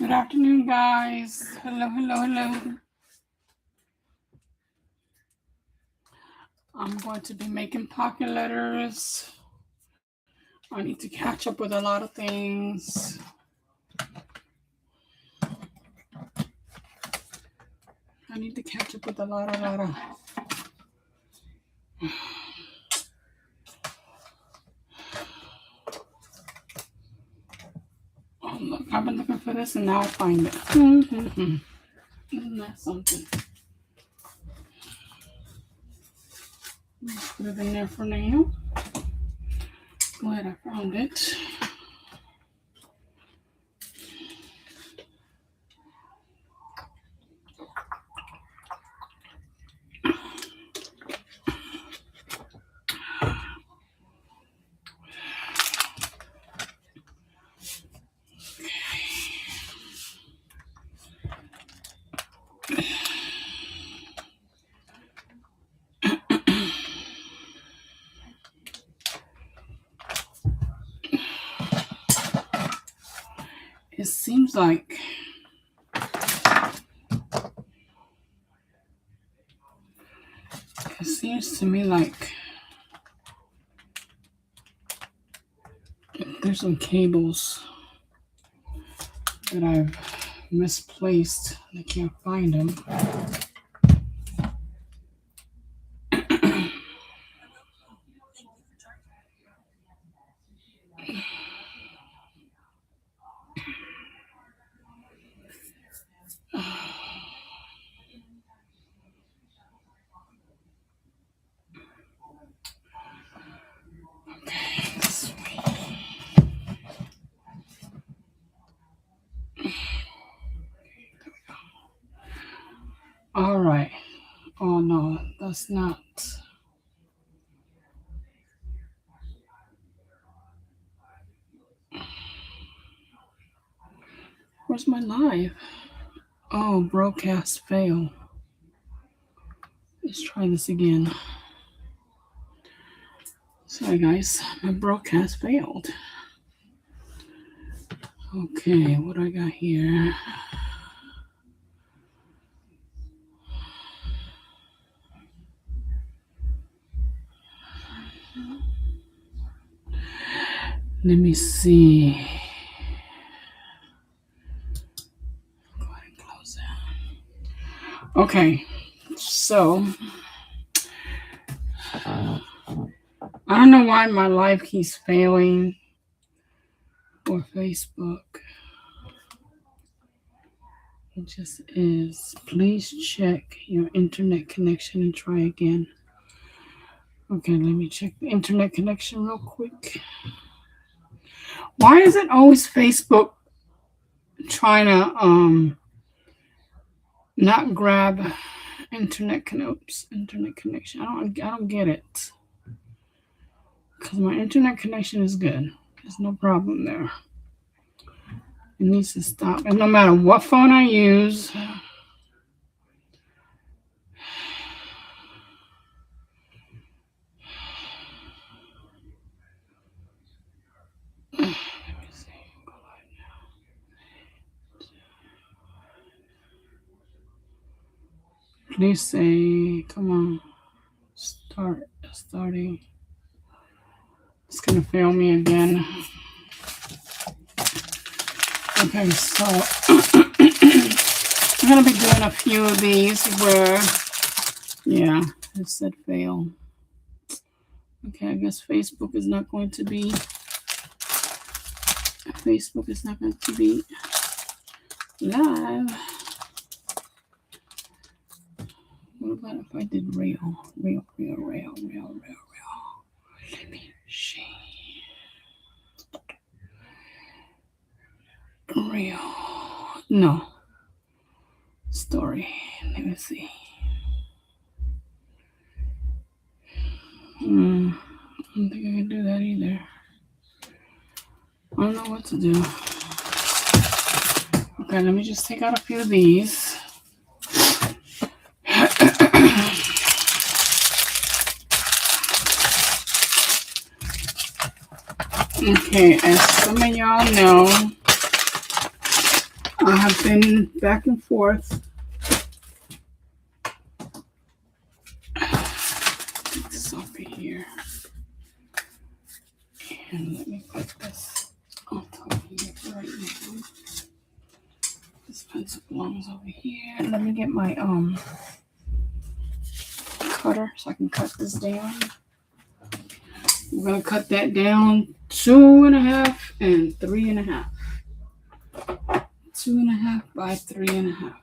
Good afternoon, guys. Hello, hello, hello. I'm going to be making pocket letters. I need to catch up with a lot of things. I need to catch up with a lot of. Oh, look, I've been looking for this and now I find it. Isn't that something? Put it in there for now. Glad I found it. It seems like to me like there's some cables that I've misplaced. I can't find them. All right. Oh no, that's not. Where's my live? Oh, broadcast fail. Let's try this again. Sorry guys, my broadcast failed. Okay, what do I got here? Let me see. Go ahead and close that. Okay, so I don't know why my live keeps failing for Facebook. It just is. Please check your internet connection and try again. Okay, let me check the internet connection real quick. Why is it always Facebook trying to not grab internet connection? I don't get it. Because my internet connection is good. There's no problem there. It needs to stop. And no matter what phone I use, let me see. Please say, come on, starting. It's gonna fail me again. Okay, so I'm gonna be doing a few of these where, yeah, it said fail. Okay, I guess Facebook is not going to be live. What about if I did real? Let me see. Real. No. Story. Let me see. I don't think I can do that either. I don't know what to do. Okay, let me just take out a few of these. Okay, as some of y'all know, I have been back and forth. Put this over here. And let me put this on top of here right now. This pencil belongs over here. Let me get my cutter so I can cut this down. We're gonna cut that down 2.5 and 3.5. 2.5 by 3.5.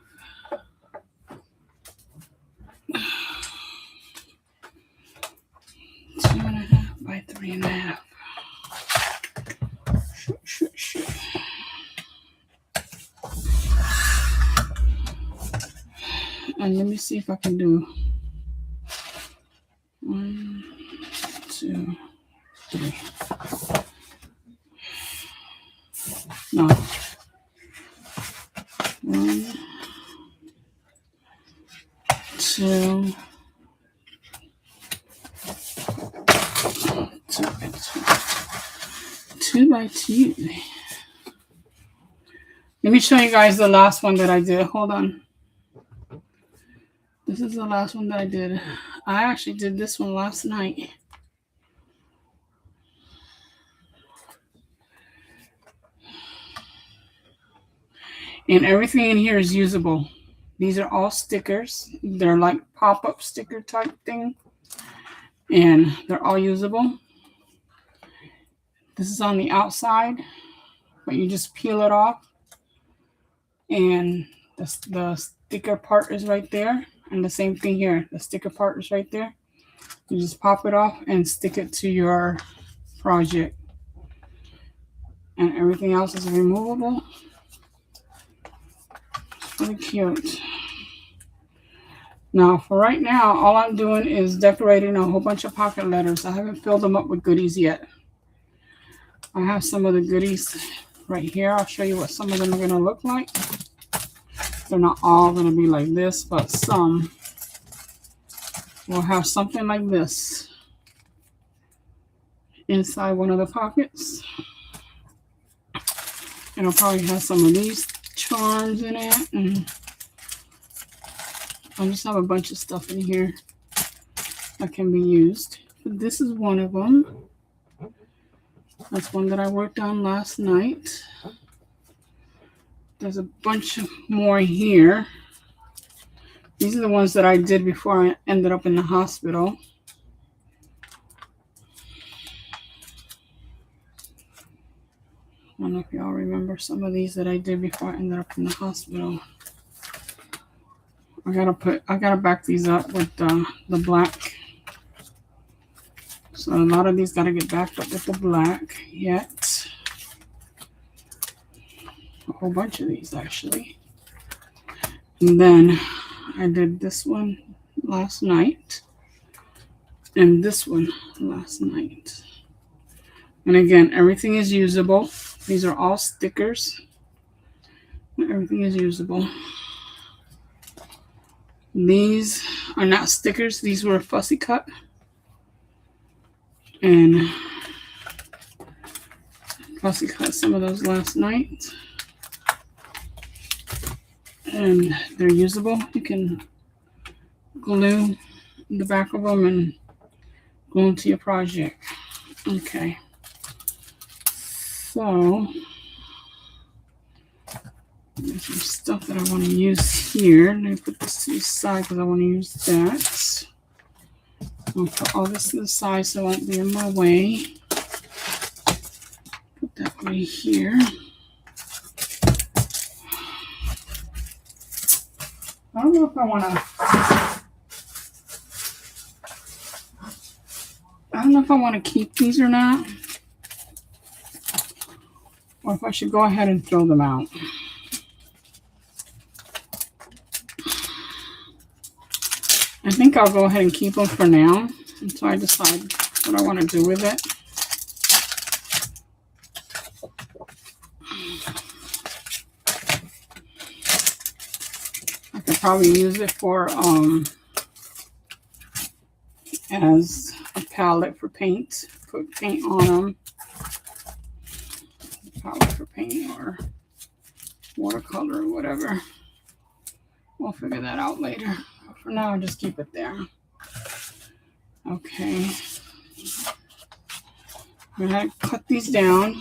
2.5 by 3.5. Shoot. And let me see if I can do 1, 2, 3. No. 1, 2, 2 by 2. Let me show you guys the last one that I did. Hold on. This is the last one that I did. I actually did this one last night. And everything in here is usable. These are all stickers. They're like pop-up sticker type thing. And they're all usable. This is on the outside, but you just peel it off. And the sticker part is right there. And the same thing here. The sticker part is right there. You just pop it off and stick it to your project. And everything else is removable. It's really cute. Now, for right now, all I'm doing is decorating a whole bunch of pocket letters. I haven't filled them up with goodies yet. I have some of the goodies right here. I'll show you what some of them are going to look like. They're not all going to be like this, but some will have something like this inside one of the pockets. And I'll probably have some of these charms in it. And I just have a bunch of stuff in here that can be used. But this is one of them. That's one that I worked on last night. There's a bunch of more here. These are the ones that I did before I ended up in the hospital. I don't know if y'all remember some of these that I did before I ended up in the hospital. I gotta back these up with the black. So a lot of these gotta get backed up with the black yet. A whole bunch of these actually. And then I did this one last night. And this one last night. And again, everything is usable. These are all stickers. Everything is usable. These are not stickers. These were fussy cut. And fussy cut some of those last night. And they're usable. You can glue the back of them and glue them to your project. Okay. So there's some stuff that I want to use here. Let me put this to the side because I want to use that. I'll put all this to the side so it won't be in my way. Put that right here. I don't know if I want to keep these or not. Or if I should go ahead and throw them out. I think I'll go ahead and keep them for now until I decide what I want to do with it. I could probably use it for as a palette for paint. Put paint on them. Palette for paint or watercolor or whatever. We'll figure that out later. For now, I'll just keep it there. Okay. I'm gonna cut these down.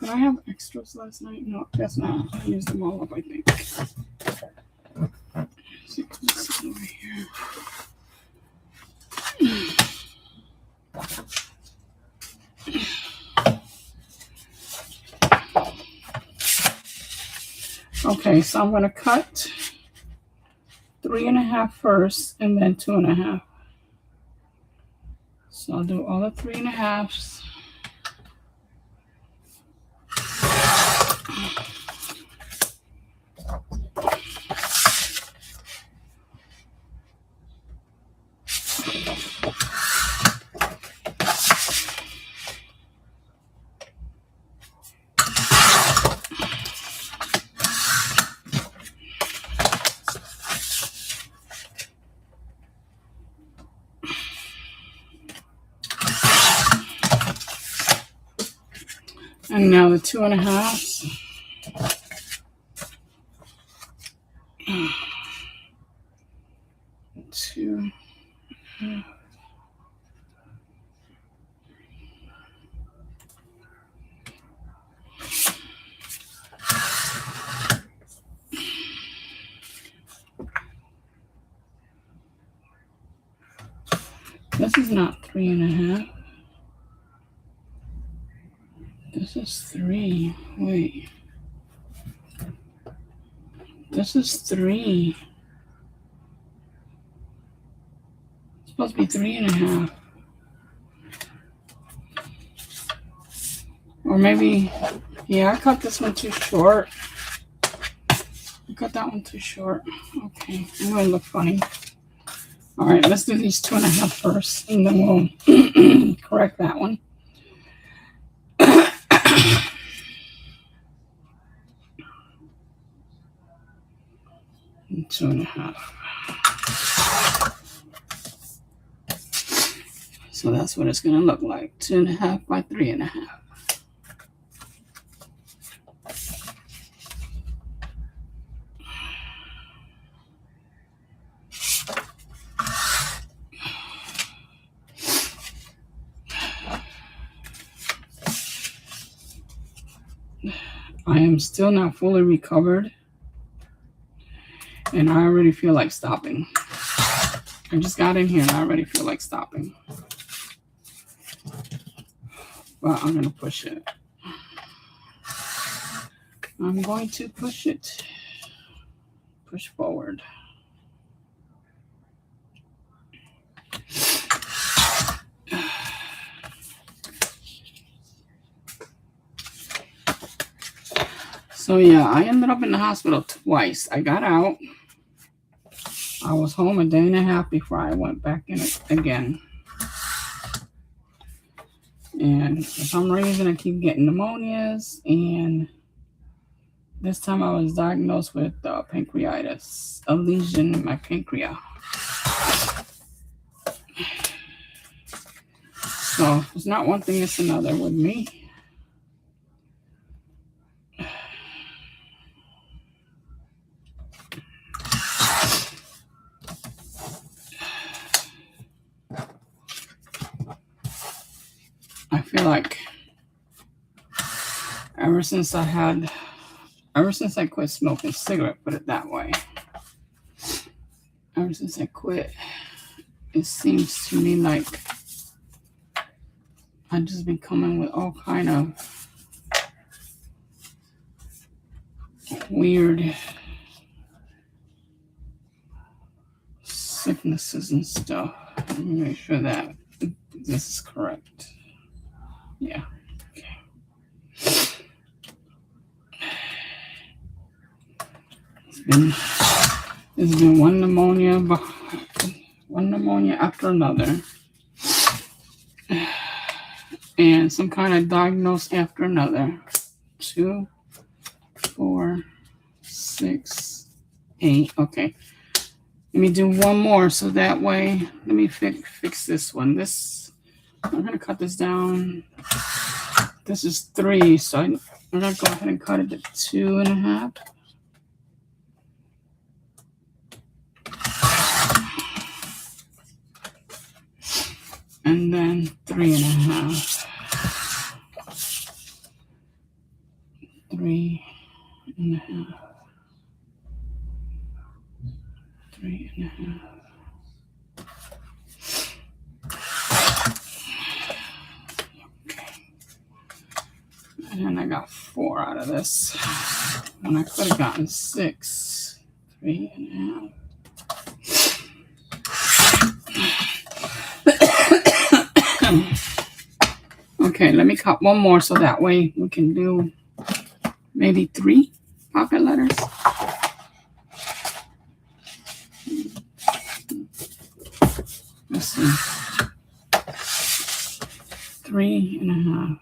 Did I have extras last night? No, guess not. I used them all up, I think. Let's see, this is over here. Okay, so I'm going to cut 3.5 first and then 2.5. So I'll do all the 3.5s. And now the 2.5s. Two. This is not 3.5. This is 3. Wait. This is 3. It's supposed to be 3.5. Or maybe, yeah, I cut this one too short. I cut that one too short. Okay, I'm going to look funny. All right, let's do these 2.5 first, and then we'll correct that one. 2.5. So that's what it's going to look like. 2.5 by 3.5. I am still not fully recovered, and I already feel like stopping. I just got in here and I already feel like stopping. But I'm going to push it. I'm going to push it. Push forward. So yeah, I ended up in the hospital twice. I got out. I was home a day and a half before I went back in it again. And for some reason, I keep getting pneumonias. And this time I was diagnosed with pancreatitis, a lesion in my pancreas. So it's not one thing, it's another with me. I feel like ever since I quit smoking cigarette, put it that way. Ever since I quit, it seems to me like I've just been coming with all kind of weird sicknesses and stuff. Let me make sure that this is correct. Yeah. Okay. It's been one pneumonia after another, and some kind of diagnosis after another. 2, 4, 6, 8. Okay. Let me do one more so that way. Let me fix this one. I'm going to cut this down. This is 3, so I'm going to go ahead and cut it to 2.5. And then 3.5. 3.5. 3.5. And then I got 4 out of this. And I could have gotten 6. 3.5. Okay, let me cut one more so that way we can do maybe 3 pocket letters. Let's see. 3.5.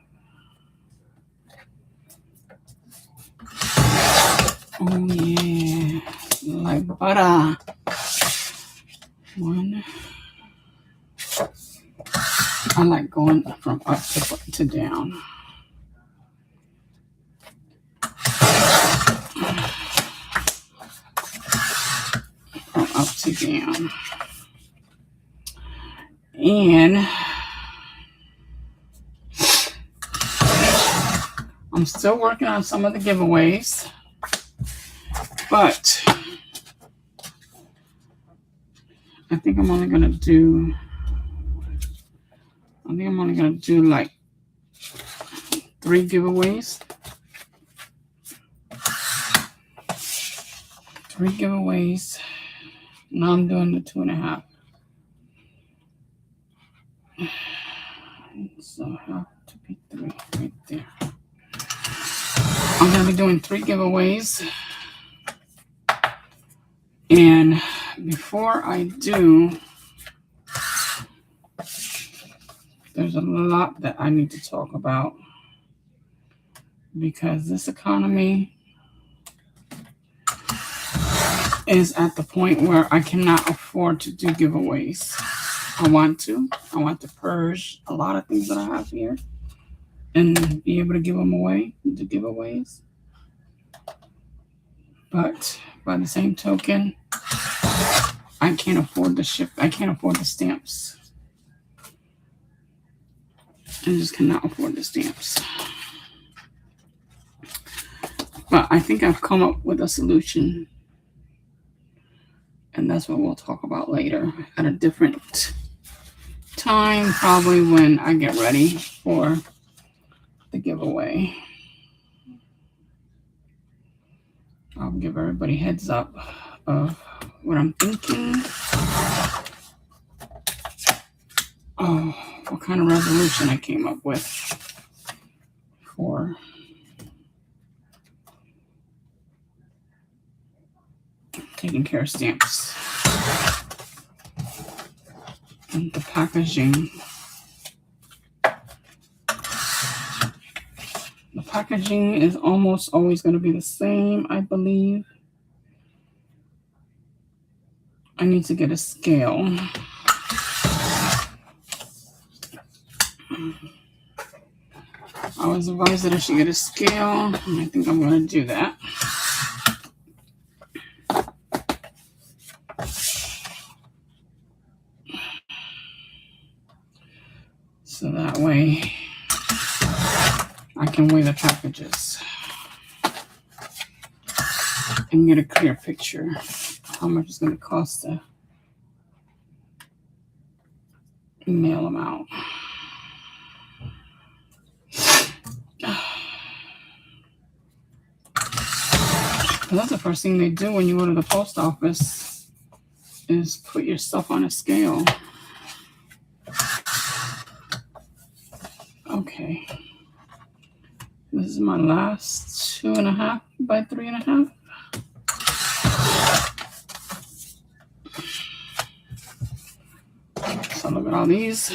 Oh yeah, like butter. 1. I like going from up to down. From up to down. And I'm still working on some of the giveaways, but I think I'm only gonna do like 3 giveaways. 3 giveaways. Now I'm doing the 2.5. So I have to be 3 right there. I'm going to be doing 3 giveaways. And before I do, there's a lot that I need to talk about, because this economy is at the point where I cannot afford to do giveaways. I want to purge a lot of things that I have here and be able to give them away, do giveaways. But by the same token, I can't afford the ship. I can't afford the stamps. I just cannot afford the stamps. But I think I've come up with a solution. And that's what we'll talk about later at a different time, probably when I get ready for the giveaway. I'll give everybody heads up of what I'm thinking. Oh, what kind of resolution I came up with for taking care of stamps and the packaging. The packaging is almost always going to be the same, I believe. I need to get a scale. I was advised that I should get a scale, and I think I'm going to do that. So that way I can weigh the packages and get a clear picture of how much it's going to cost to mail them out. That's the first thing they do when you go to the post office, is put your stuff on a scale. Okay. This is my last 2.5 by 3.5. So look at all these.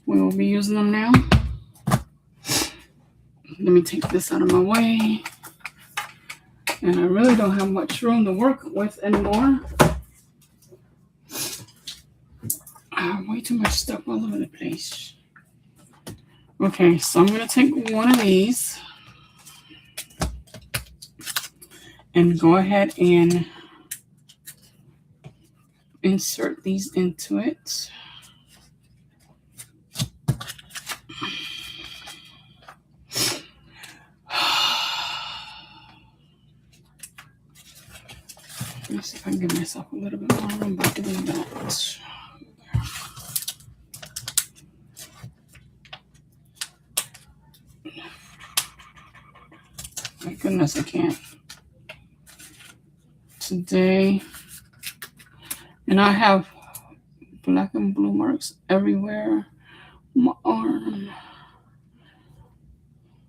We will be using them now. Let me take this out of my way. And I really don't have much room to work with anymore. I have way too much stuff all over the place. Okay, so I'm going to take one of these and go ahead and insert these into it. Let me see if I can give myself a little bit more room by doing that. My goodness, I can't. Today, and I have black and blue marks everywhere. My arm,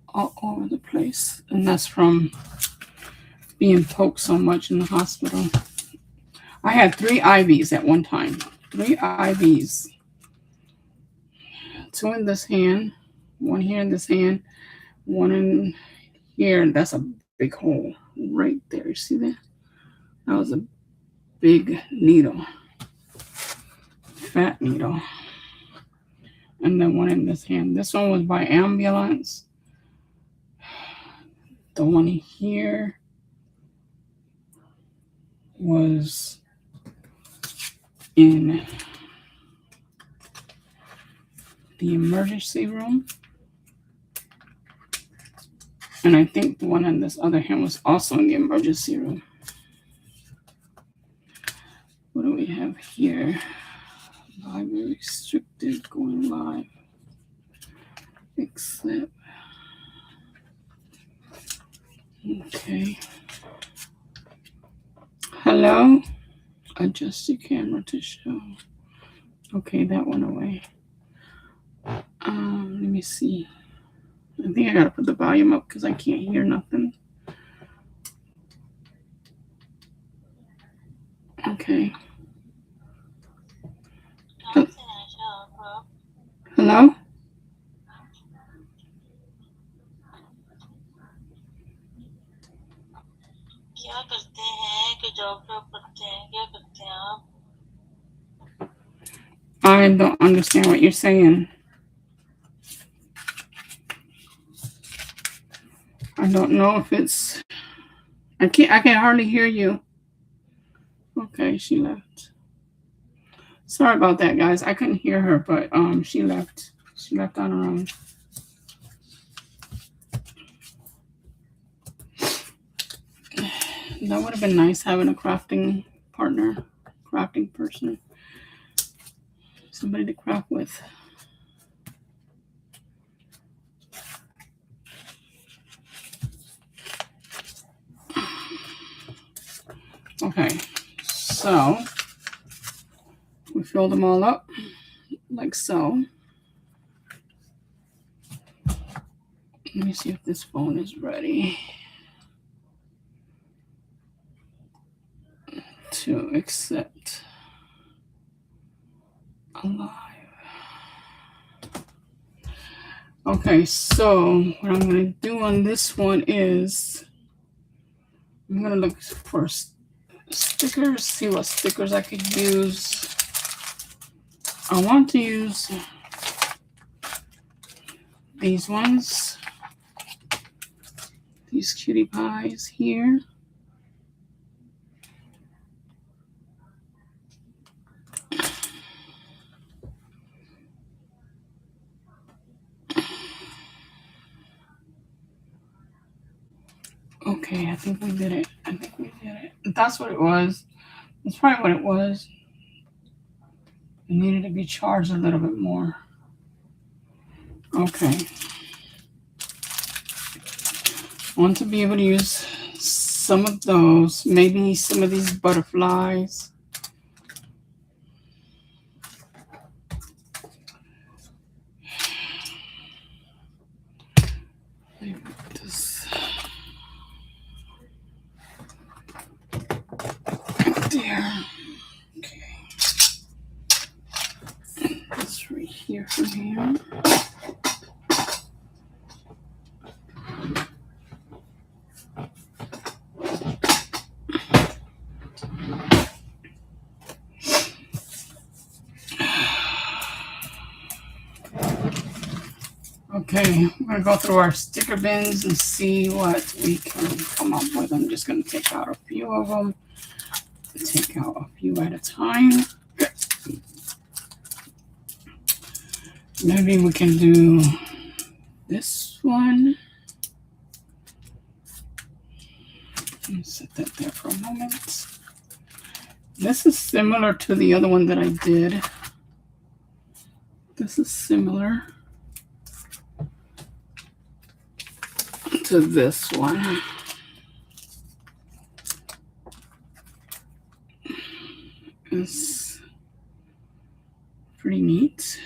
all over the place. And that's from being poked so much in the hospital. I had 3 IVs at one time. 3 IVs. 2 in this hand, 1 here in this hand, 1 in here, and that's a big hole right there. You see that? That was a big needle. Fat needle. And then 1 in this hand. This one was by ambulance. The one here was in the emergency room. And I think the one on this other hand was also in the emergency room. What do we have here? Live restricted, going live. Except. Okay. Hello? Adjust your camera to show. Okay, that went away. Let me see. I think I gotta put the volume up because I can't hear nothing. Okay. Hello? क्या करते हैं कि job करते हैं क्या करते हैं आप? I don't understand what you're saying. I don't know if it's. I can hardly hear you. Okay, she left. Sorry about that, guys. I couldn't hear her, but she left. She left on her own. That would have been nice having a crafting partner, crafting person, somebody to craft with. Okay, so we fill them all up like so. Let me see if this phone is ready to accept alive. Okay, so what I'm going to do on this one is I'm going to look for stickers, see what stickers I could use. I want to use these ones, these cutie pies here. Okay, I think we did it. That's what it was. That's probably what it was. It needed to be charged a little bit more. Okay. I want to be able to use some of those, maybe some of these butterflies. There. Okay. This right here for him. Okay, we're going to go through our sticker bins and see what we can come up with. I'm just going to take out a few of them. Take out a few at a time. Maybe we can do this one. Set that there for a moment. This is similar to the other one that I did. This is similar to this one. It's pretty neat.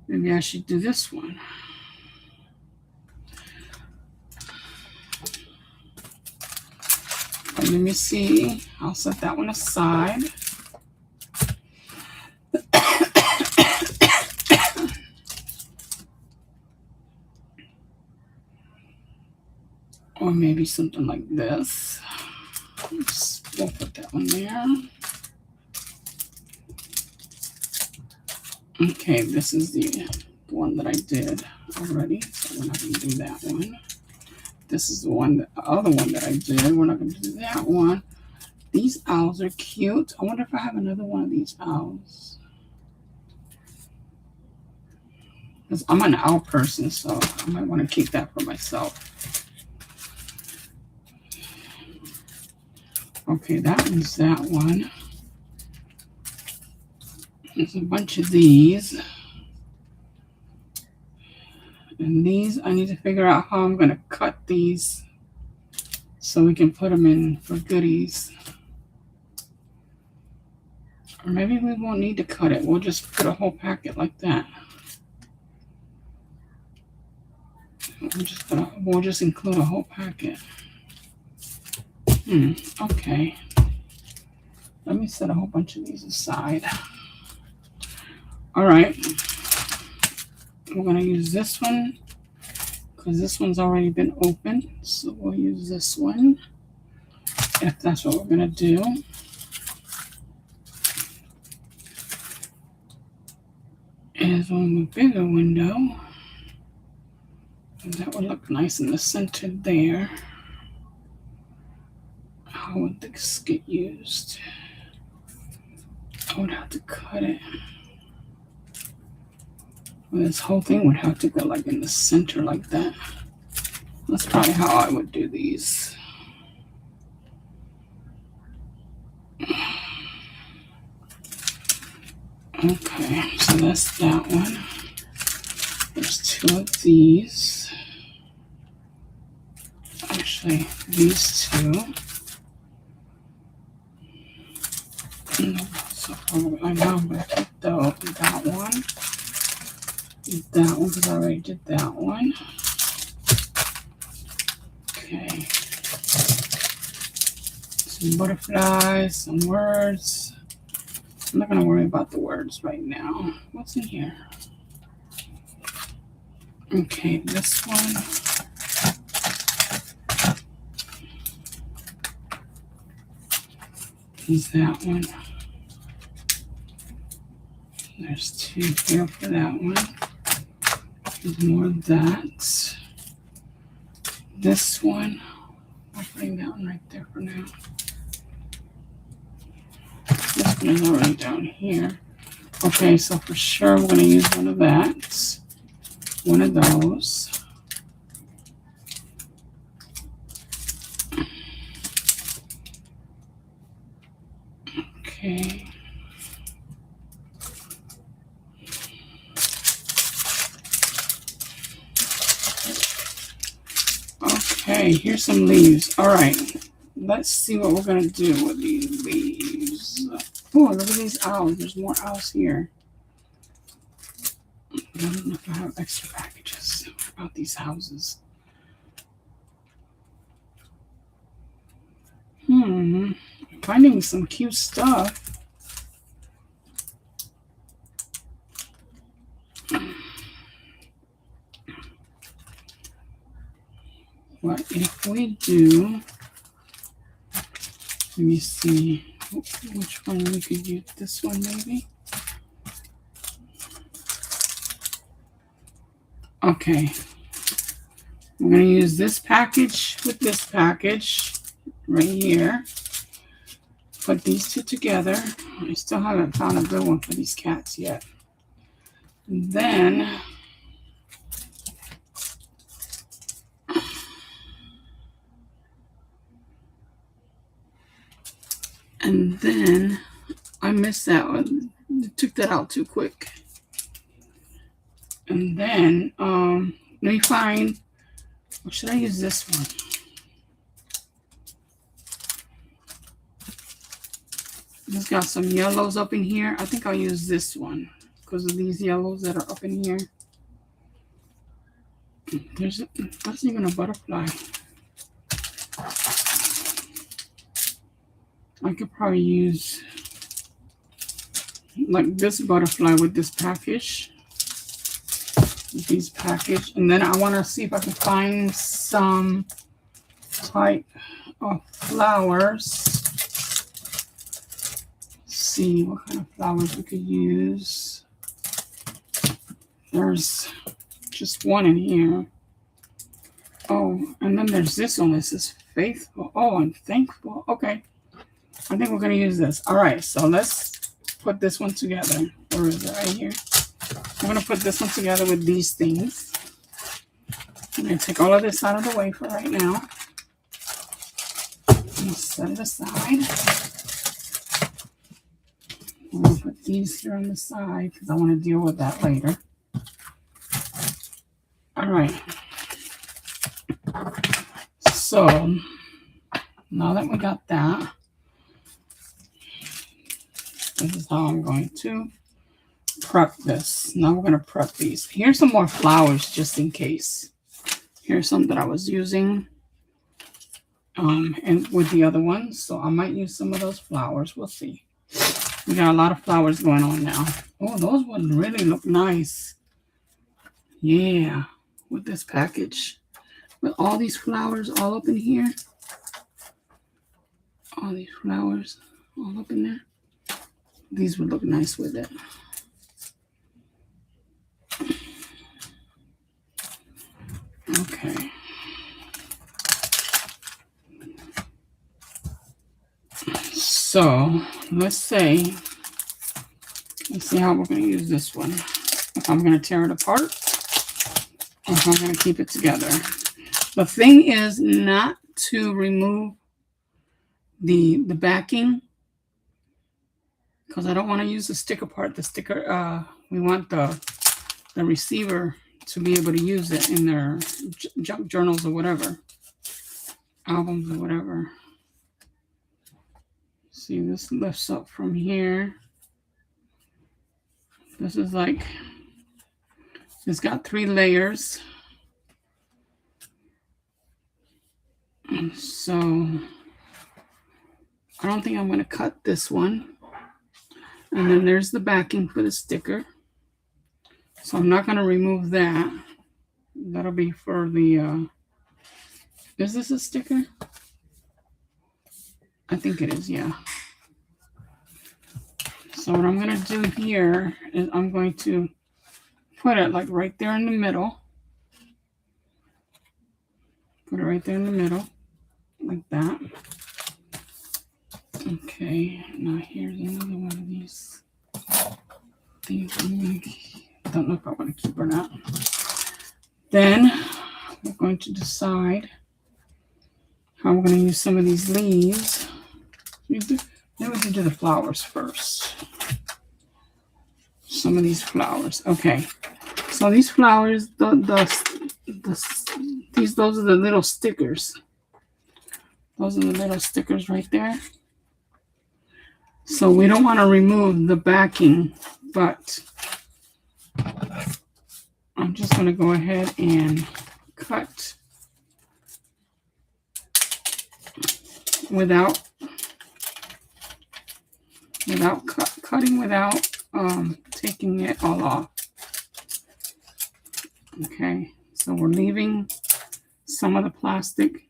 Maybe I should do this one. Let me see. I'll set that one aside. Or maybe something like this. We'll put that one there. Okay, this is the one that I did already, so we're not going to do that one. This is the other one that I did. We're not going to do that one. These owls are cute. I wonder if I have another one of these owls. Because I'm an owl person, so I might want to keep that for myself. Okay, that one's that one. There's a bunch of these. And these, I need to figure out how I'm going to cut these so we can put them in for goodies. Or maybe we won't need to cut it. We'll just put a whole packet like that. We'll just include a whole packet. Okay. Let me set a whole bunch of these aside. All right. We're going to use this one because this one's already been opened. So we'll use this one if that's what we're going to do. Is one bigger window. And that would look nice in the center there. How would this get used? I would have to cut it. Well, this whole thing would have to go like in the center like that. That's probably how I would do these. Okay, so that's that one. There's two of these. Actually, these two. So I know I'm going to keep that one. That one, because I already did that one. Okay. Some butterflies, some words. I'm not going to worry about the words right now. What's in here? Okay, this one. Is that one. There's two here for that one. There's more of that. This one. I'm putting that one right there for now. This one is already down here. Okay, so for sure we're going to use one of that. One of those. Okay. Okay, here's some leaves. All right, let's see what we're going to do with these leaves. Oh, look at these owls. There's more owls here. I don't know if I have extra packages. What about these houses? Finding some cute stuff. What if we do, let me see which one we could use. This one maybe. Okay. I'm going to use this package with this package right here. Put these two together. I still haven't found a good one for these cats yet. And then I missed that one. I took that out too quick. And then let me find, or should I use this one? It's got some yellows up in here. I think I'll use this one because of these yellows that are up in here. That's even a butterfly. I could probably use like this butterfly with this package. With these package. And then I want to see if I can find some type of flowers. See what kind of flowers we could use. There's just one in here. Oh, and then there's this one. This is faithful. Oh, I'm thankful. Okay. I think we're going to use this. All right. So let's put this one together. Where is it? Right here. I'm going to put this one together with these things. I'm going to take all of this out of the way for right now. Set it aside. I'm going to put these here on the side because I want to deal with that later. All right. So now that we got that, this is how I'm going to prep this. Now we're going to prep these. Here's some more flowers just in case. Here's some that I was using and with the other ones. So I might use some of those flowers. We'll see. We got a lot of flowers going on now. Oh, those ones really look nice. Yeah, with this package. With all these flowers all up in here. All these flowers all up in there. These would look nice with it. Okay. So let's see how we're going to use this one. If I'm going to tear it apart, or if I'm going to keep it together. The thing is not to remove the backing, because I don't want to use the sticker part. The sticker, we want the receiver to be able to use it in their junk journals or whatever, albums or whatever. See, this lifts up from here. This is like, it's got 3 layers. And so I don't think I'm going to cut this one. And then there's the backing for the sticker. So I'm not going to remove that. That'll be for the, is this a sticker? I think it is, yeah. So what I'm going to do here is I'm going to put it like right there in the middle. Put it right there in the middle, like that. Okay, now here's another one of these things. I don't know if I want to keep or not. Then we're going to decide how we're going to use some of these leaves. Maybe we can do the flowers first. Some of these flowers. Okay. So these flowers, those are the little stickers. Those are the little stickers right there. So we don't want to remove the backing, but I'm just going to go ahead and cut without cutting without taking it all off. Okay, so we're leaving some of the plastic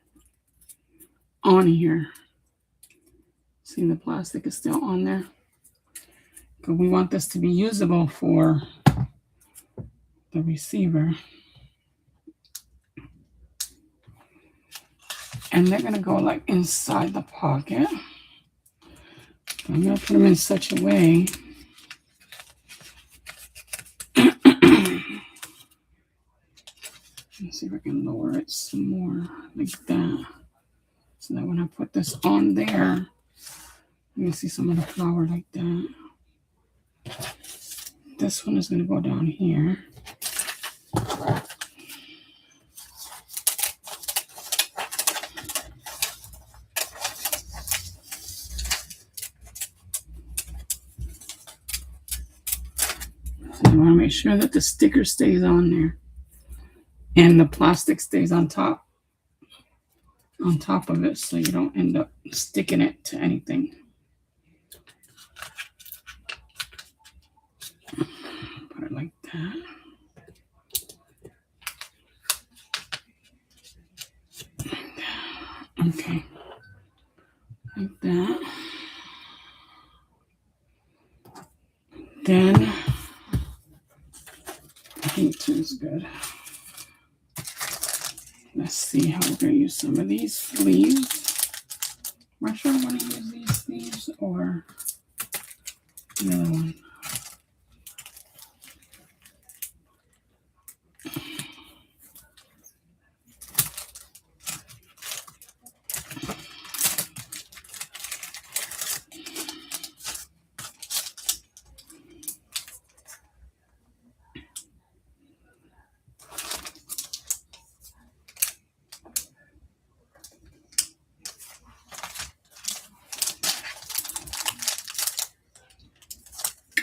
on here. See, the plastic is still on there. But we want this to be usable for the receiver. And they're going to go like inside the pocket. I'm going to put them in such a way let's see if I can lower it some more like that. So that when I put this on there, you can see some of the flower like that. This one is going to go down here. So you want to make sure that the sticker stays on there and the plastic stays on top of it, so you don't end up sticking it to anything. Put it like that. Okay, like that. Then I think two is good. Let's see how we're going to use some of these sleeves. I'm not sure I want to use these sleeves or the other one.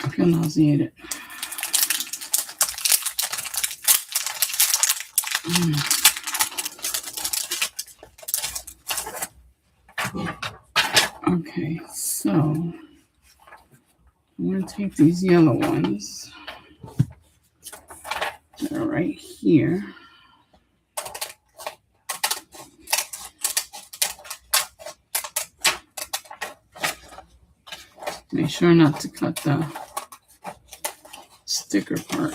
I feel nauseated. Okay, so I'm going to take these yellow ones that are right here. Make sure not to cut the sticker part.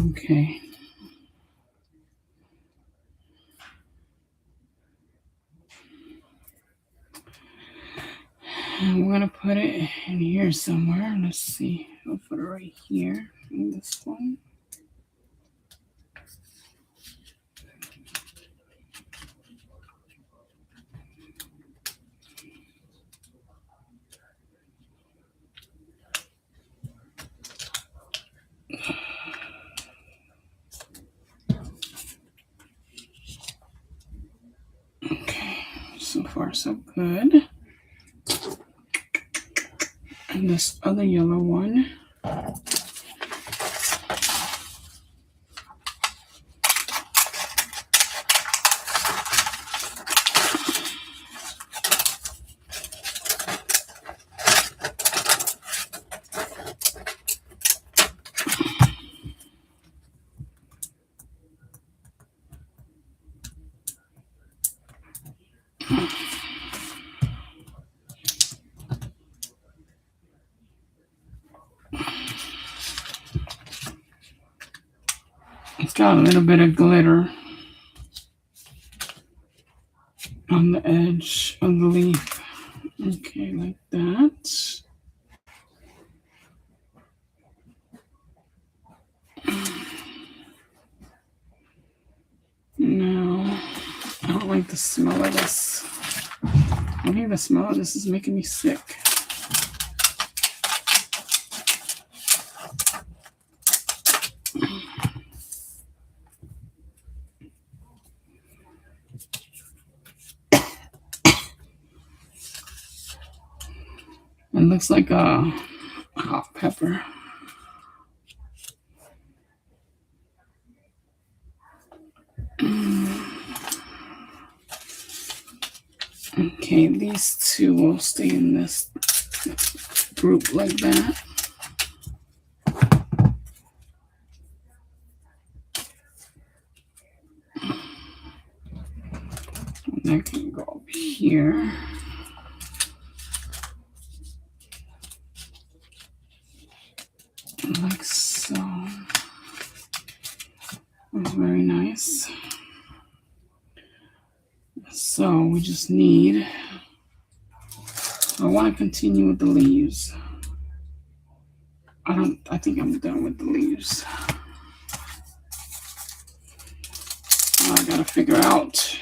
Okay. And we're going to put it in here somewhere. Let's see. I'll put it right here in this one. Okay, so far so good. And this other yellow one. It's got a little bit of glitter on the edge of the leaf. Okay, like that. Now, I don't like the smell of this. I think the smell of this is making me sick. It looks like a hot pepper. Okay, these two will stay in this group like that. That can go up here. Like so. That's very nice. So we just need, I want to continue with the leaves. I think I'm done with the leaves. I gotta figure out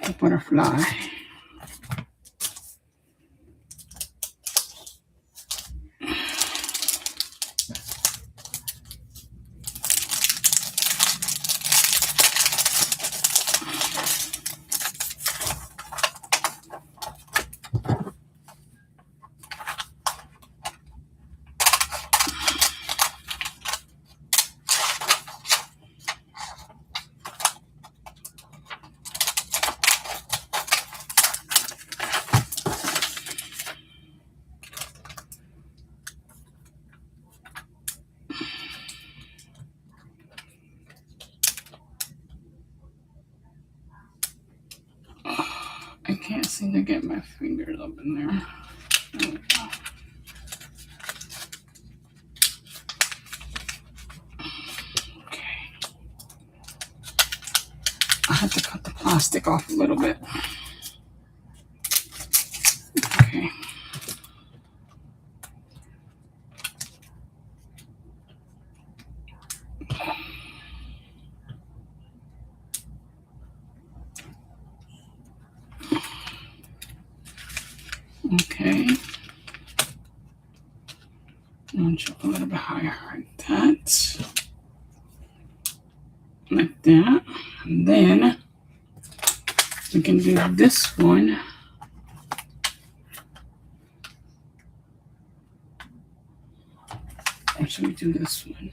the butterfly. I can't seem to get my fingers up in there. There we go. Okay. I have to cut the plastic off a little bit. Okay. Okay. And jump a little bit higher like that. Like that. And then we can do this one. Or should we do this one?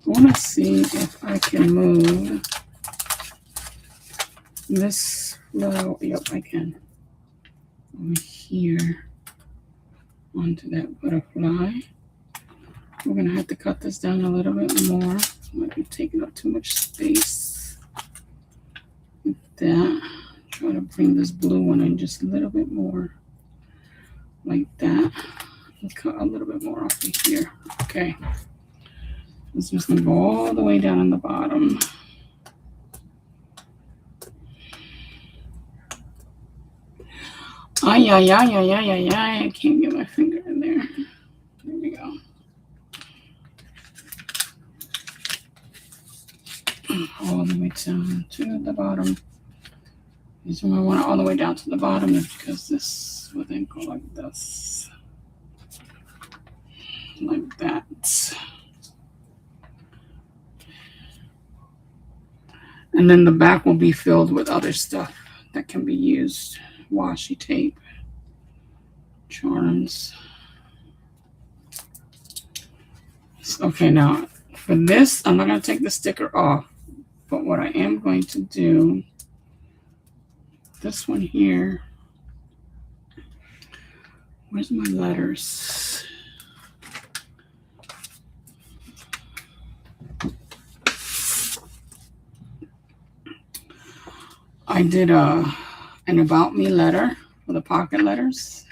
I want to see if I can move this flower. Yep, I can. Over here onto that butterfly. We're going to have to cut this down a little bit more. Might be taking up too much space. Like that. Try to bring this blue one in just a little bit more. Like that. And cut a little bit more off of here. Okay. This is going to go all the way down on the bottom. Ay, I can't get my finger in there. There we go. All the way down to the bottom. The reason why I want it all the way down to the bottom is because this will then go like this. Like that. And then the back will be filled with other stuff that can be used. Washi tape, charms. Okay, now for this, I'm not going to take the sticker off. But what I am going to do, this one here, where's my letters? I did an About Me letter for the pocket letters.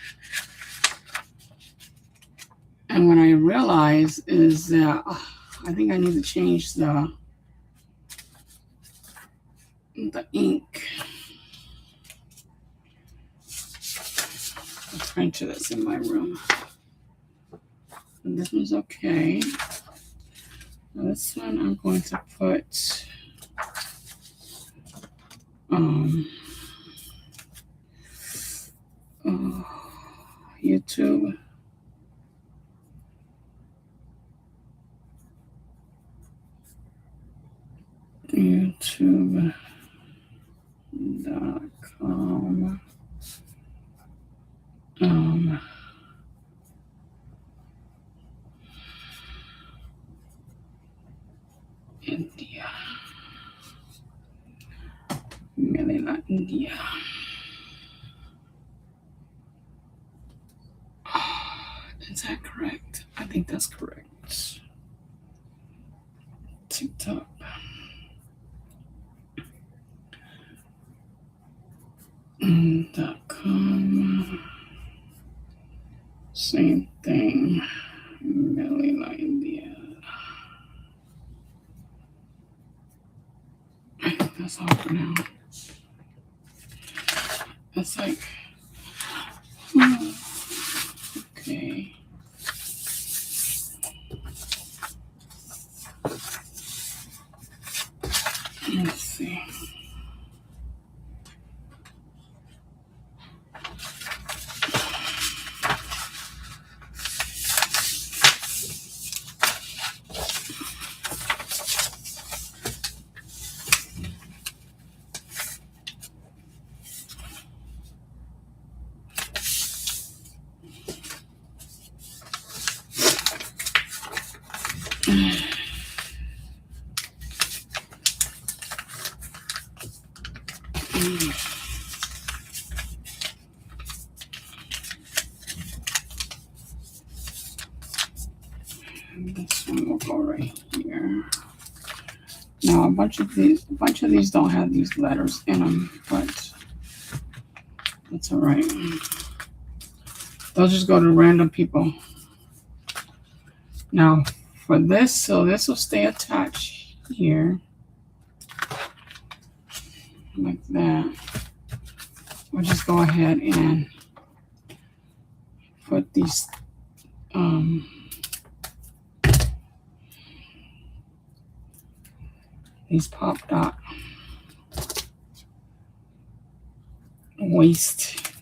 And what I realized is that I think I need to change the ink. The printer that's in my room. And this one's okay. Now this one I'm going to put YouTube. YouTube.com Is that correct? I think that's correct. TikTok. .com. Same thing. Mille, India. I think that's all for now. That's like, okay. Let's see. This one will go right here. Now a bunch of these don't have these letters in them, but that's all right. They'll just go to random people. Now for this, so this will stay attached here like that. We'll just go ahead and put these pop dot waist.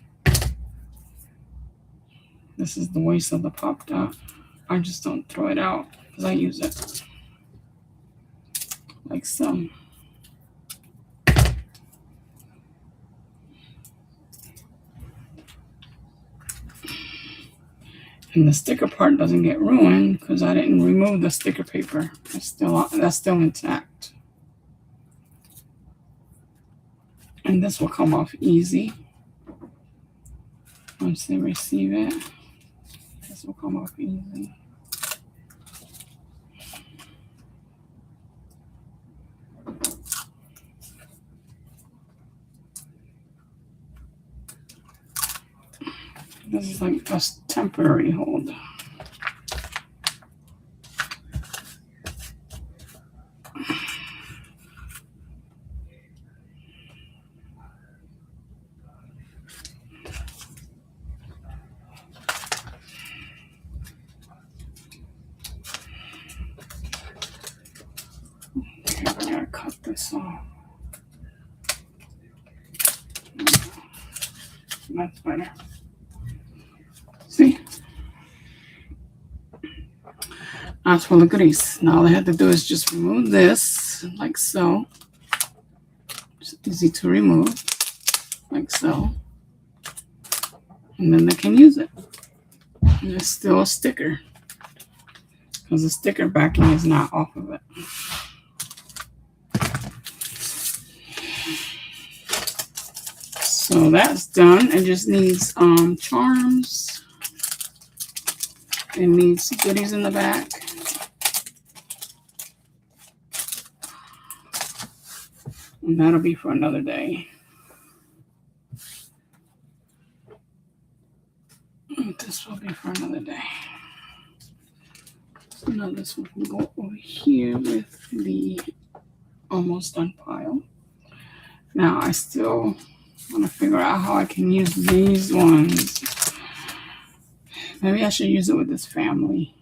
This is the waist of the pop dot. I just don't throw it out because I use it like so. And the sticker part doesn't get ruined because I didn't remove the sticker paper. That's still intact. And this will come off easy once they receive it. This will come off easy. This is like a temporary hold. Okay, I gotta cut this off. That's better. See? That's full of grease. Now all I have to do is just remove this, like so. It's easy to remove, like so. And then they can use it. And it's still a sticker, because the sticker backing is not off of it. So that's done. It just needs charms. It needs goodies in the back. And that'll be for another day. This will be for another day. So now this one can go over here with the almost done pile. Now I still want to figure out how I can use these ones. Maybe I should use it with this family.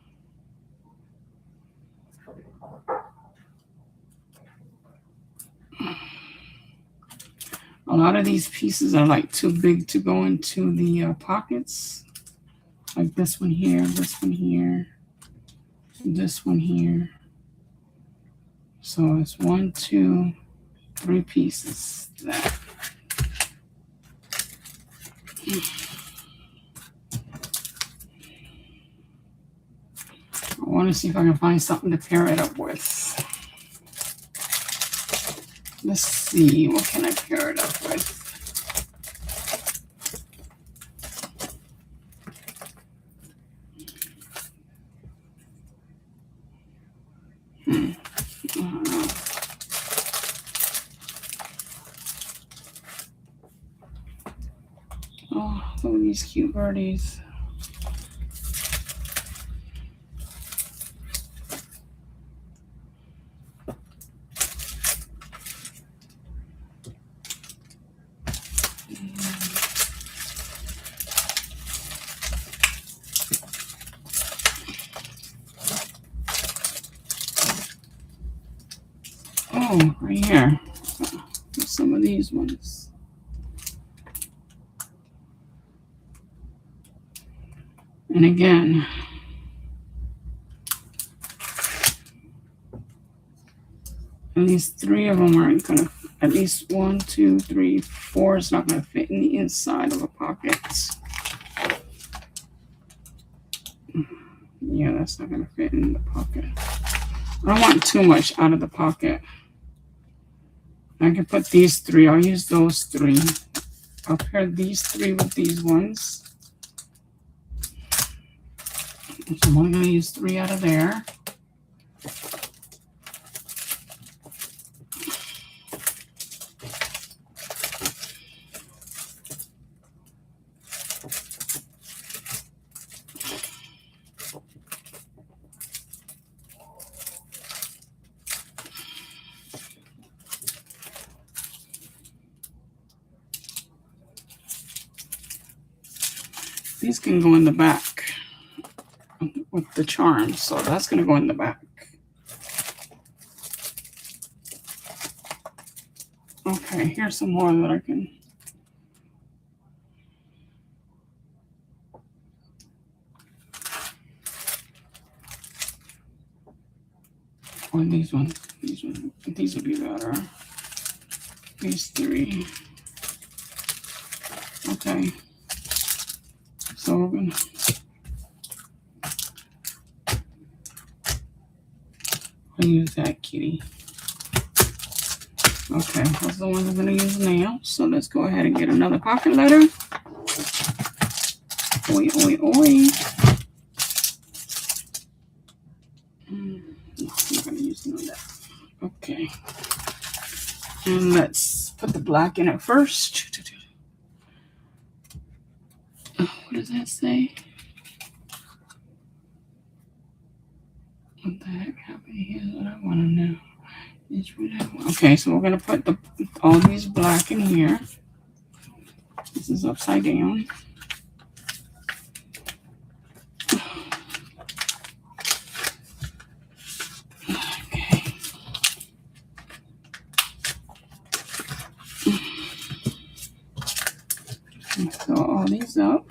A lot of these pieces are like too big to go into the pockets. Like this one here, this one here, this one here. So it's 1, 2, 3 pieces. That. I want to see if I can find something to pair it up with. Let's see, what can I pair it up with? Oh, look at these cute birdies. Oh, right here. There's some of these ones. And again, at least 3 of them aren't gonna. At least 1, 2, 3, 4 is not gonna fit in the inside of a pocket. Yeah, that's not gonna fit in the pocket. I don't want too much out of the pocket. I can put these 3. I'll use those 3. I'll pair these 3 with these ones. So I'm only going to use 3 out of there. These can go in the back with the charm, so that's going to go in the back. Okay, here's some more that I can. Or these ones. These would be better. These 3. Okay. So we're gonna. I'll use that kitty. Okay, that's the one I'm gonna use now. So let's go ahead and get another pocket letter. Oi, oi, oi. No, I'm not gonna use none of that. Okay. And let's put the black in it first. Oh, what does that say? What the heck happened here? What I want to know. Okay, so we're going to put all these black in here. This is upside down. Okay. Fill all these up.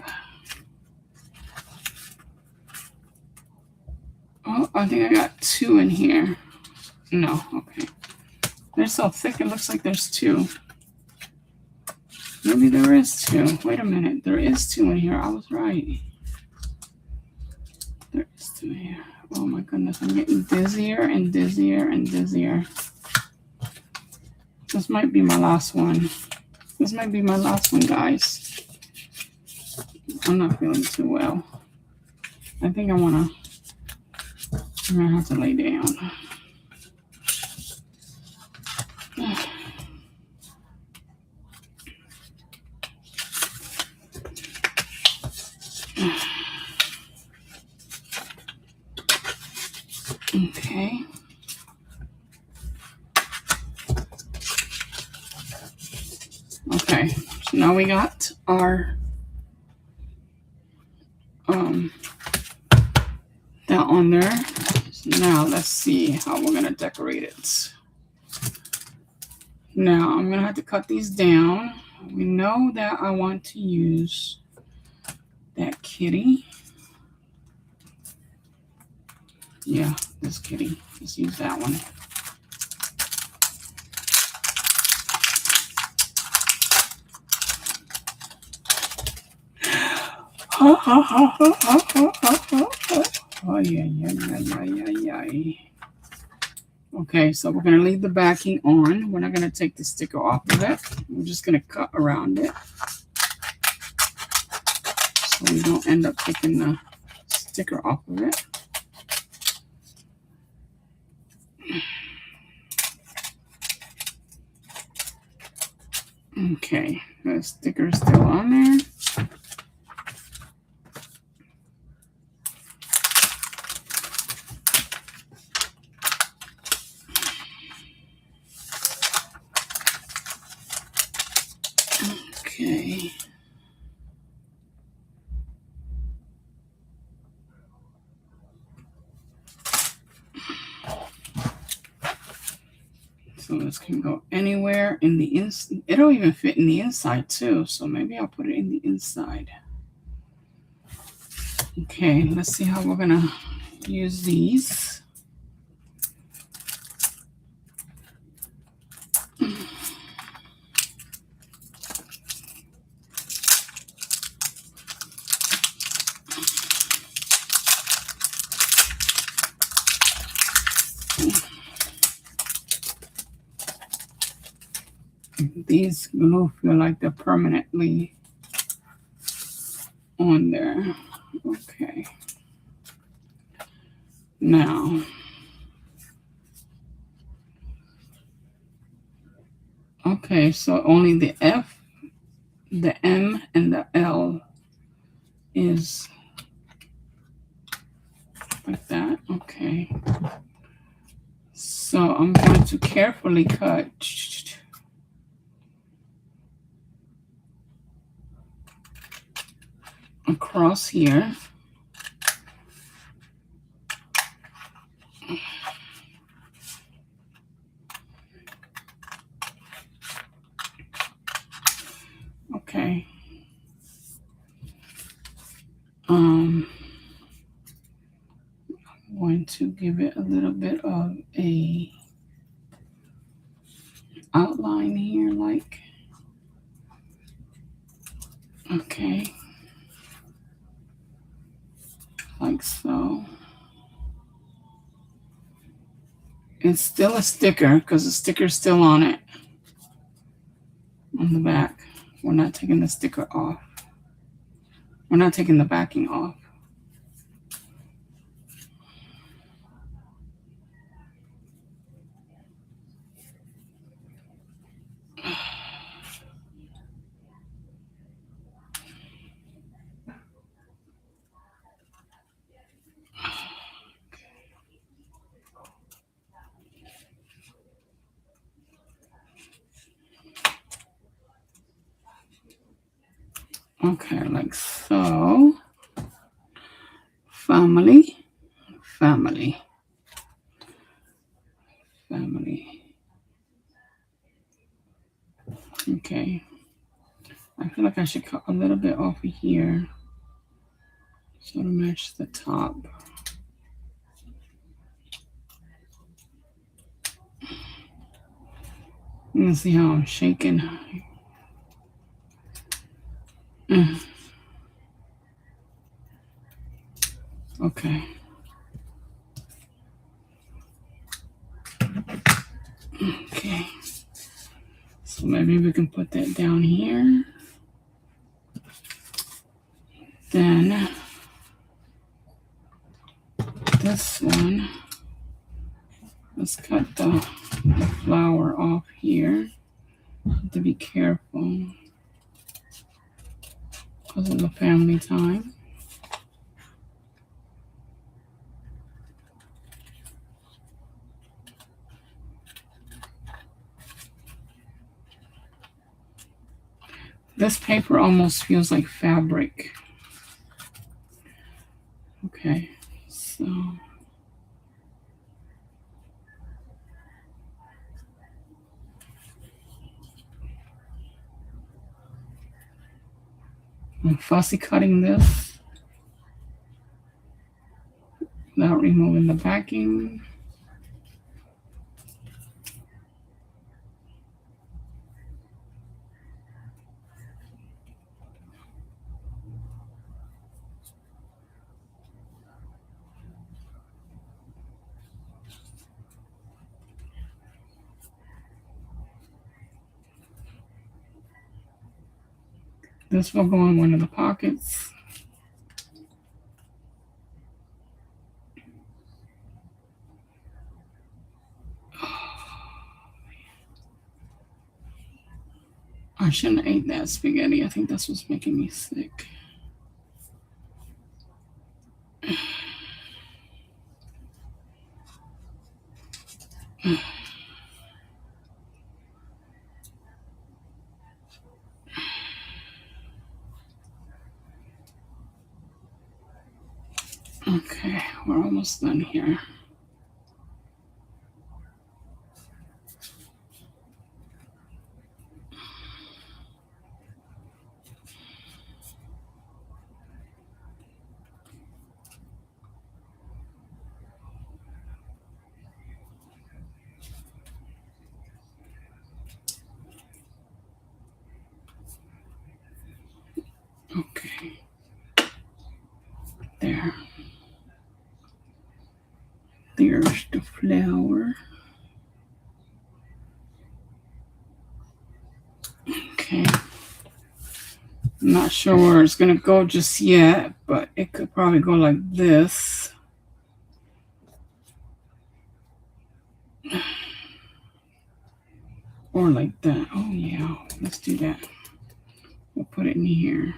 Oh, I think I got 2 in here. No, okay. They're so thick, it looks like there's 2. Maybe there is 2. Wait a minute. There is 2 in here. I was right. There is 2 in here. Oh my goodness. I'm getting dizzier and dizzier and dizzier. This might be my last one. This might be my last one, guys. I'm not feeling too well. I think I'm going to have to lay down. Okay. Okay, so now we got our that on there. So now let's see how we're gonna decorate it. Now I'm gonna have to cut these down. We know that I want to use that kitty. Yeah, this kitty. Let's use that one. Oh, yeah. Okay, so we're going to leave the backing on. We're not going to take the sticker off of it. We're just going to cut around it so we don't end up taking the sticker off of it. Okay, the sticker is still on there. So this can go anywhere in the inside. It'll even fit in the inside too. So maybe I'll put it in the inside. Okay, let's see how we're gonna use these. These glue feel like they're permanently on there. Okay. Now, okay, so only the F, the M, and the L is like that. Okay. So I'm going to carefully cut across here. Okay. I'm going to give it a little bit of a outline here, okay, like so. It's still a sticker because the sticker's still on it, on the back. We're not taking the sticker off. We're not taking the backing off. Okay, like so. Family, family, family. Okay. I feel like I should cut a little bit off of here so to match the top. You can see how I'm shaking. Okay. Okay. So maybe we can put that down here. Then this one, let's cut the flower off here. Have to be careful because of the family time. This paper almost feels like fabric. Okay, so I'm fussy cutting this without removing the backing. This will go in one of the pockets. I shouldn't have ate that spaghetti. I think that's what's making me sick. Okay, we're almost done here. Here's the flower. Okay. I'm not sure where it's going to go just yet, but it could probably go like this. Or like that. Oh, yeah. Let's do that. We'll put it in here.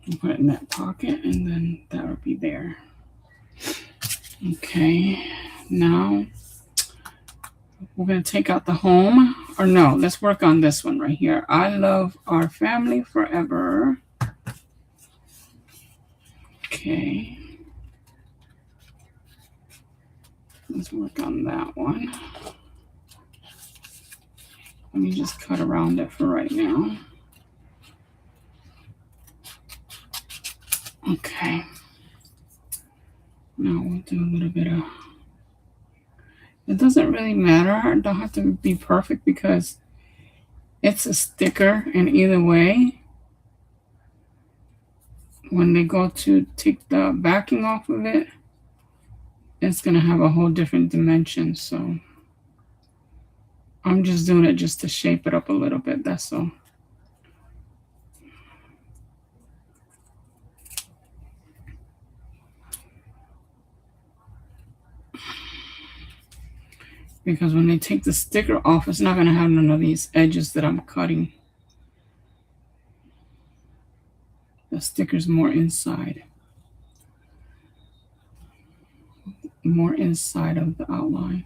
We'll put it in that pocket, and then that will be there. Okay. Now, we're going to take out the home. Or no, let's work on this one right here. I love our family forever. Okay. Let's work on that one. Let me just cut around it for right now. Okay. Now we'll do a little bit of... It doesn't really matter. It don't have to be perfect because it's a sticker, and either way, when they go to take the backing off of it, it's going to have a whole different dimension. So I'm just doing it just to shape it up a little bit. That's all. Because when they take the sticker off, it's not going to have none of these edges that I'm cutting. The sticker's more inside. More inside of the outline.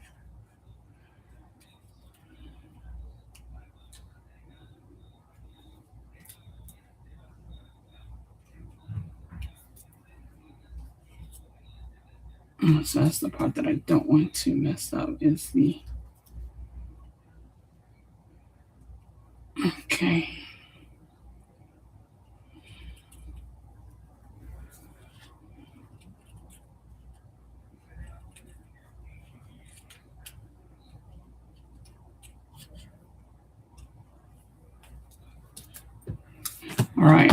So that's the part that I don't want to mess up is the... Okay. All right.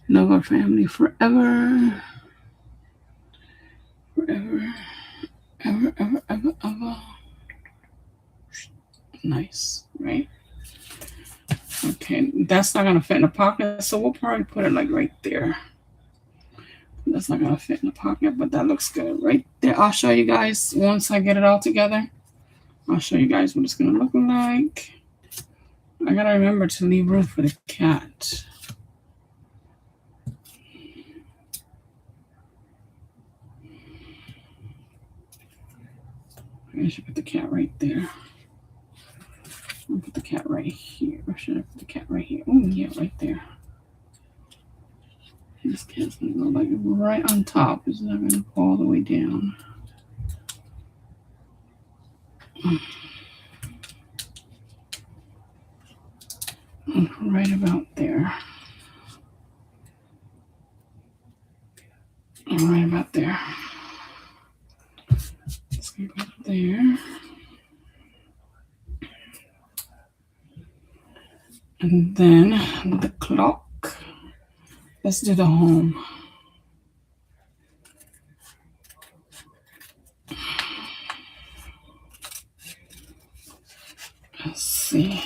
Love our family forever. Forever. Ever, ever, ever, ever. Nice, right? Okay, that's not going to fit in the pocket, so we'll probably put it like right there. That's not going to fit in the pocket, but that looks good right there. I'll show you guys once I get it all together. I'll show you guys what it's going to look like. I got to remember to leave room for the cat. I should put the cat right there. I'll put the cat right here. Or should I put the cat right here? Oh, yeah, right there. This cat's going to go like right on top. It's not going to go all the way down. Right about there. Right about there. Let's go back there. And then the clock. Let's do the home. Let's see.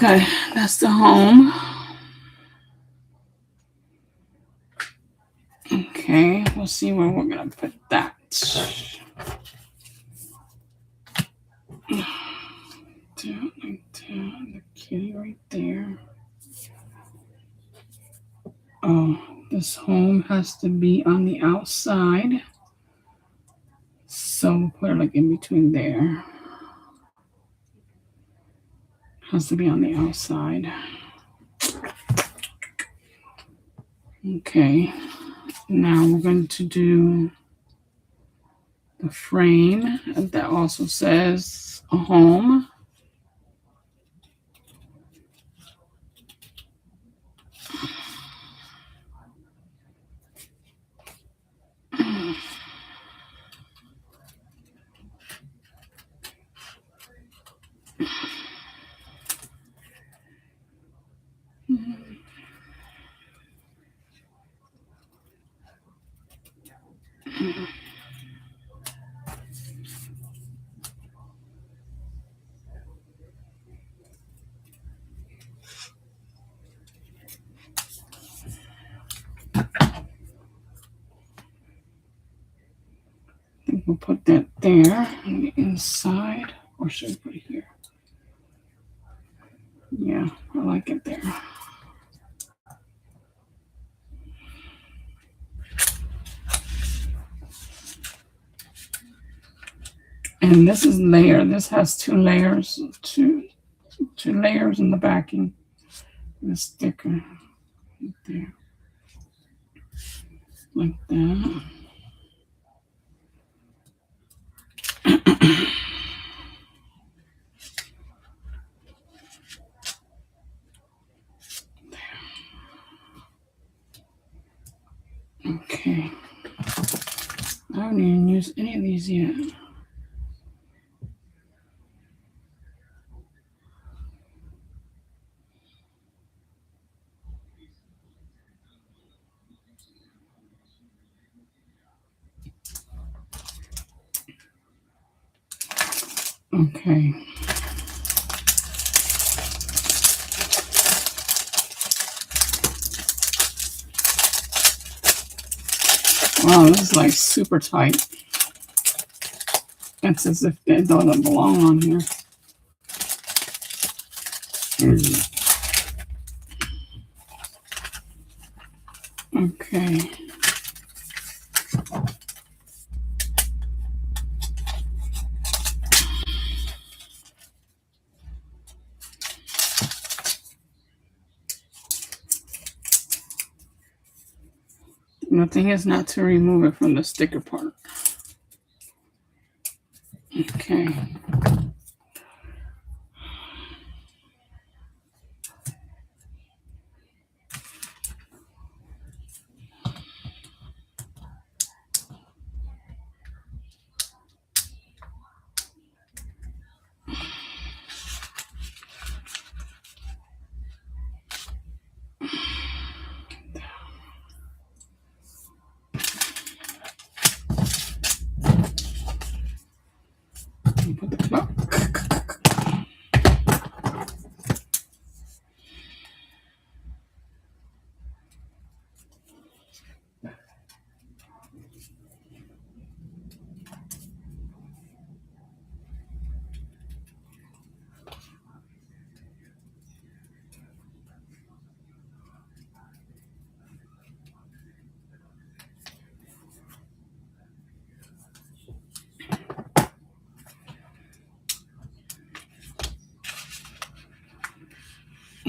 Okay, that's the home. Okay, we'll see where we're gonna put that. Down like that, the kitty right there. Oh, this home has to be on the outside. So we'll put it like in between there. Has to be on the outside. Okay, now we're going to do the frame that also says a home. I think we'll put that there on the inside, or should I put it here? Yeah, I like it there. And this is layer. This has two layers, two layers in the backing. The sticker right there, like that. Okay. I haven't even used any of these yet. Okay. Wow, this is like super tight. It's as if it doesn't belong on here. Okay. And the thing is not to remove it from the sticker part. Okay. Put the clock.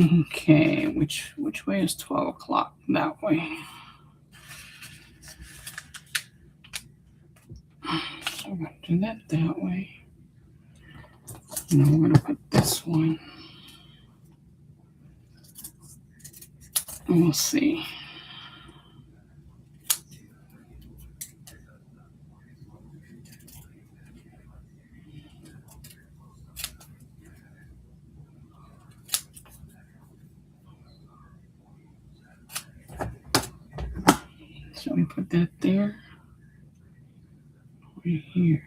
Okay, which way is 12 o'clock? That way. So we're going to do that way. Now we're going to put this one. And we'll see. So we put that there. Right here.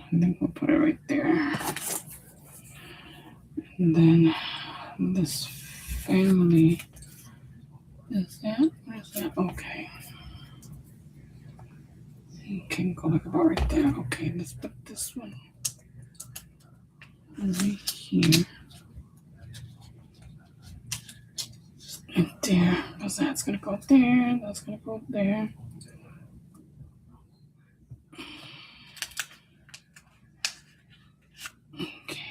I think we'll put it right there. And then this family is that? What is that? Okay. Okay, go look about right there. Okay, let's put this one right here. And there. Because that's gonna go there. That's gonna go there. Okay.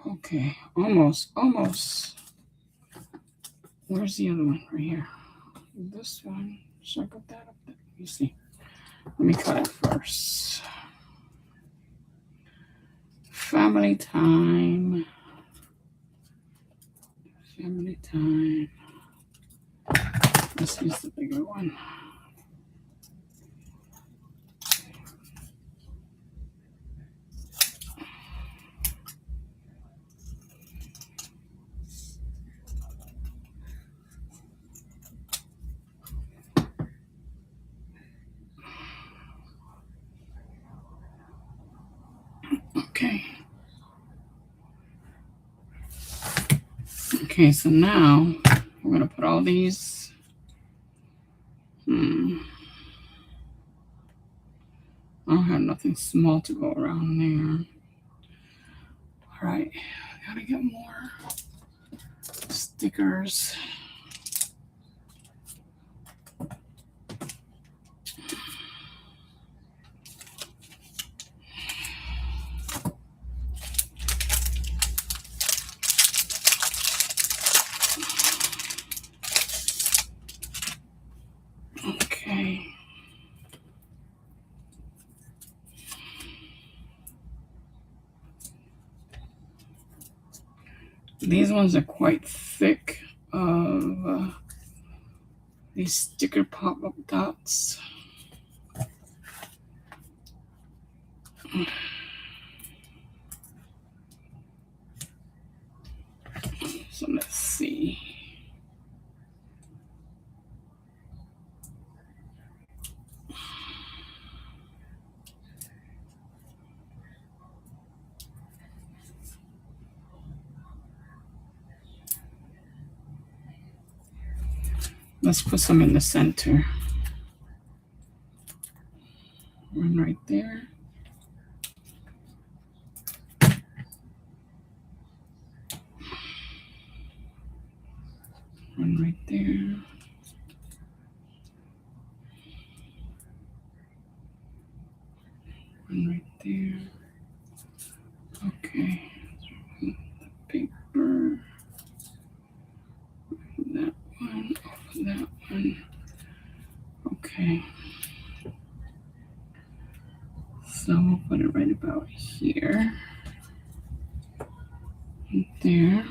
Okay, almost. Where's the other one? Right here. This one. Should I put that up there? You see. Let me cut it first. Family time. Family time. Let's use the bigger one. Okay. Okay, so now we're gonna put all these. I don't have nothing small to go around there. All right, I gotta get more stickers. Okay. These ones are quite thick of these sticker pop-up dots. So let's see. Let's put some in the center. One right there. One right there. One right there. Okay. The paper. That one. That one. Okay. So we'll put it right about here. Right there.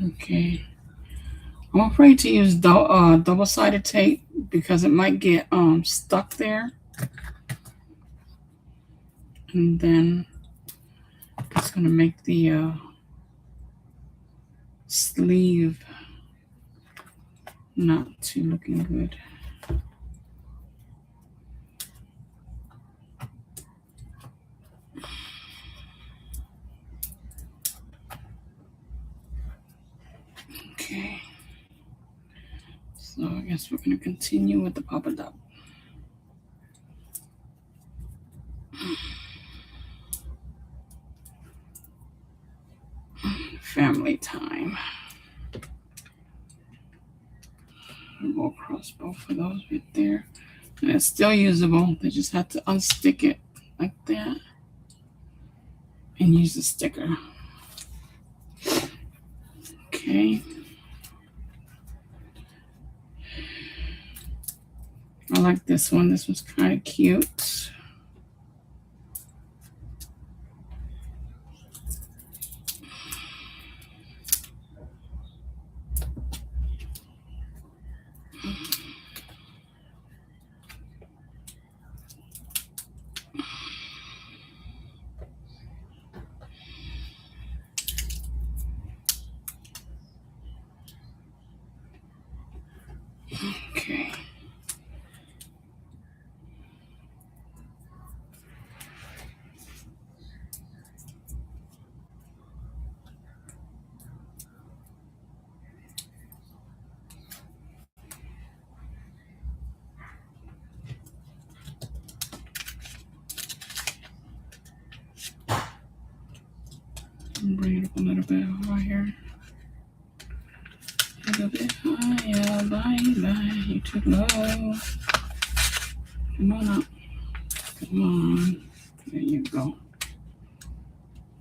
Okay. I'm afraid to use double-sided tape because it might get stuck there. And then it's going to make the sleeve not too looking good. Okay. So I guess we're going to continue with the Papa Dot. Family time. We'll cross both of those right there. And it's still usable. They just have to unstick it like that and use the sticker. Okay. I like this one. This one's kind of cute. Okay. Bring it up a little bit higher. A little bit higher. Bye. You too low. Come on up. Come on. There you go.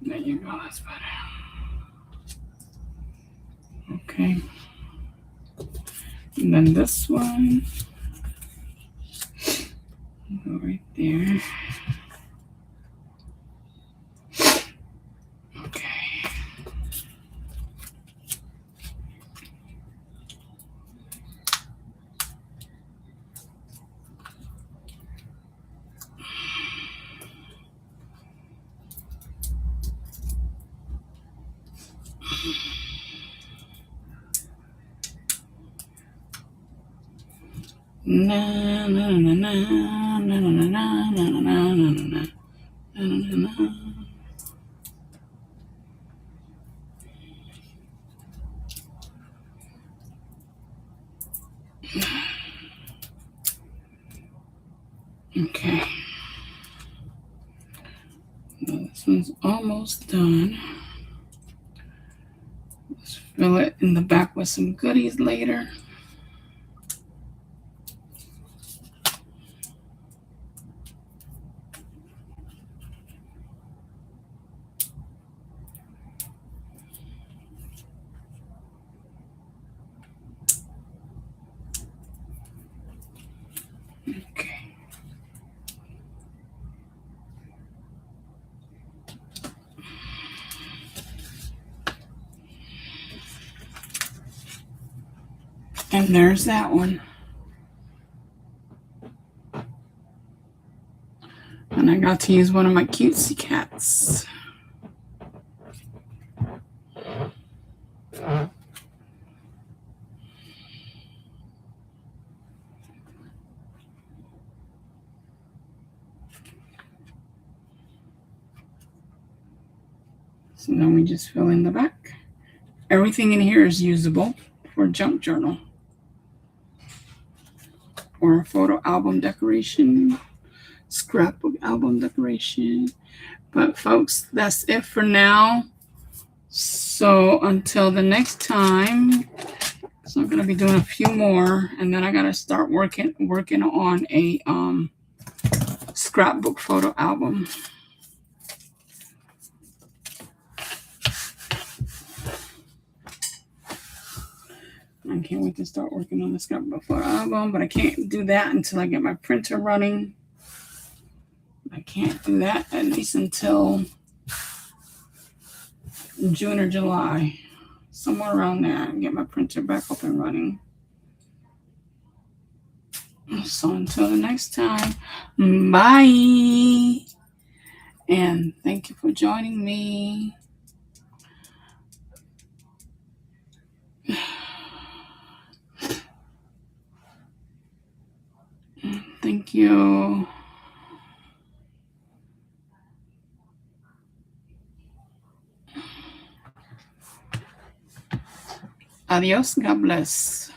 There you go. That's better. Okay. And then this one. Go right there. Okay. Na na na na na na na na na na na na na. Okay. Well, this one's almost done. Let's fill it in the back with some goodies later. Okay. And there's that one. And I got to use one of my cutesy cats. So then we just fill in the back. Everything in here is usable for a junk journal or a photo album decoration, scrapbook album decoration. But folks, that's it for now. So until the next time, so I'm gonna be doing a few more, and then I gotta start working on a scrapbook photo album. I can't wait to start working on the scrapbook photo album, but I can't do that until I get my printer running. I can't do that at least until June or July, somewhere around there, and get my printer back up and running. So until the next time, bye. And thank you for joining me. Thank you. Adios. God bless.